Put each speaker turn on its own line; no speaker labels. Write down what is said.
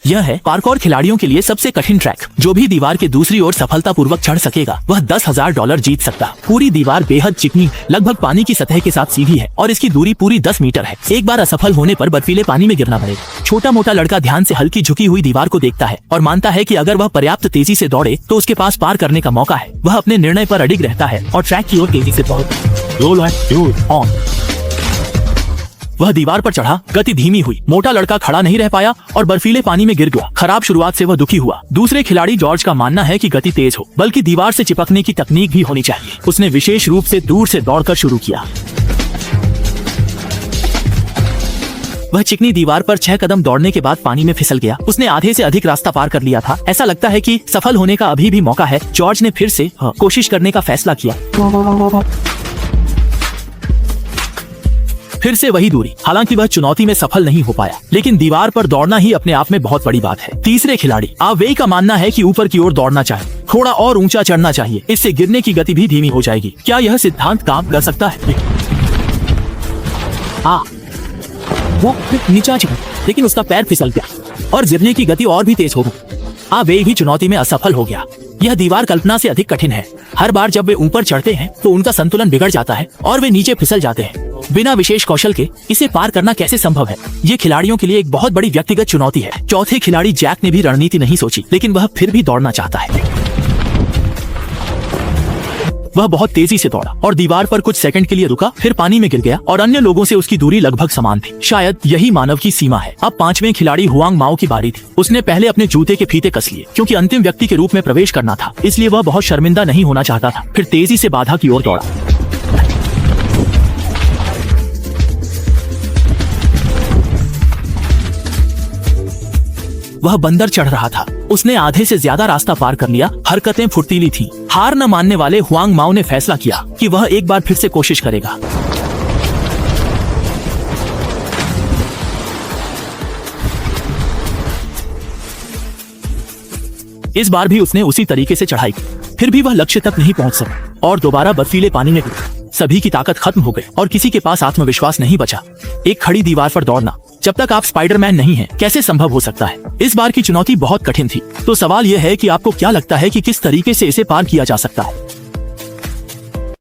यह है पार्कोर खिलाड़ियों के लिए सबसे कठिन ट्रैक। जो भी दीवार के दूसरी ओर सफलतापूर्वक चढ़ सकेगा वह $10,000 जीत सकता। पूरी दीवार बेहद चिकनी, लगभग पानी की सतह के साथ सीधी है और इसकी दूरी पूरी 10 मीटर है। एक बार असफल होने पर बर्फीले पानी में गिरना पड़ेगा। छोटा मोटा लड़का ध्यान से हल्की झुकी हुई दीवार को देखता है और मानता है कि अगर वह पर्याप्त तेजी से दौड़े तो उसके पास पार करने का मौका है। वह अपने निर्णय पर अडिग रहता है और ट्रैक की ओर तेजी से वह दीवार पर चढ़ा। गति धीमी हुई, मोटा लड़का खड़ा नहीं रह पाया और बर्फीले पानी में गिर गया। खराब शुरुआत से वह दुखी हुआ। दूसरे खिलाड़ी जॉर्ज का मानना है कि गति तेज हो, बल्कि दीवार से चिपकने की तकनीक भी होनी चाहिए। उसने विशेष रूप से दूर से दौड़कर शुरू किया। वह चिकनी दीवार पर 6 कदम दौड़ने के बाद पानी में फिसल गया। उसने आधे से अधिक रास्ता पार कर लिया था। ऐसा लगता है कि सफल होने का अभी भी मौका है। जॉर्ज ने फिर से कोशिश करने का फैसला किया। फिर से वही दूरी। हालांकि वह चुनौती में सफल नहीं हो पाया, लेकिन दीवार पर दौड़ना ही अपने आप में बहुत बड़ी बात है। तीसरे खिलाड़ी आवेई का मानना है कि ऊपर की ओर दौड़ना चाहिए, थोड़ा और ऊंचा चढ़ना चाहिए। इससे गिरने की गति भी धीमी हो जाएगी। क्या यह सिद्धांत काम कर सकता है? वो नीचा झुका, लेकिन उसका पैर फिसल गया और गिरने की गति और भी तेज हो गई। आवेई भी चुनौती में असफल हो गया। यह दीवार कल्पना से अधिक कठिन है। हर बार जब वे ऊपर चढ़ते हैं तो उनका संतुलन बिगड़ जाता है और वे नीचे फिसल जाते हैं। बिना विशेष कौशल के इसे पार करना कैसे संभव है? ये खिलाड़ियों के लिए एक बहुत बड़ी व्यक्तिगत चुनौती है। चौथे खिलाड़ी जैक ने भी रणनीति नहीं सोची, लेकिन वह फिर भी दौड़ना चाहता है। वह बहुत तेजी से दौड़ा और दीवार पर कुछ सेकंड के लिए रुका, फिर पानी में गिर गया और अन्य लोगों से उसकी दूरी लगभग समान थी। शायद यही मानव की सीमा है। अब 5वें खिलाड़ी हुआंग माओ की बारी थी। उसने पहले अपने जूते के फीते कस लिए, क्योंकि अंतिम व्यक्ति के रूप में प्रवेश करना था, इसलिए वह बहुत शर्मिंदा नहीं होना चाहता था। फिर तेजी से बाधा की ओर दौड़ा। वह बंदर चढ़ रहा था। उसने आधे से ज्यादा रास्ता पार कर लिया। हरकतें फुर्तीली थीं। हार न मानने वाले हुआंग माओ ने फैसला किया कि वह एक बार फिर से कोशिश करेगा। इस बार भी उसने उसी तरीके से चढ़ाई की। फिर भी वह लक्ष्य तक नहीं पहुंच सका और दोबारा बर्फीले पानी में गिरा। सभी की ताकत खत्म हो गई और किसी के पास आत्मविश्वास नहीं बचा। एक खड़ी दीवार पर दौड़ना जब तक आप स्पाइडरमैन नहीं हैं, कैसे संभव हो सकता है? इस बार की चुनौती बहुत कठिन थी। तो सवाल यह है कि आपको क्या लगता है कि किस तरीके से इसे पार किया जा सकता है?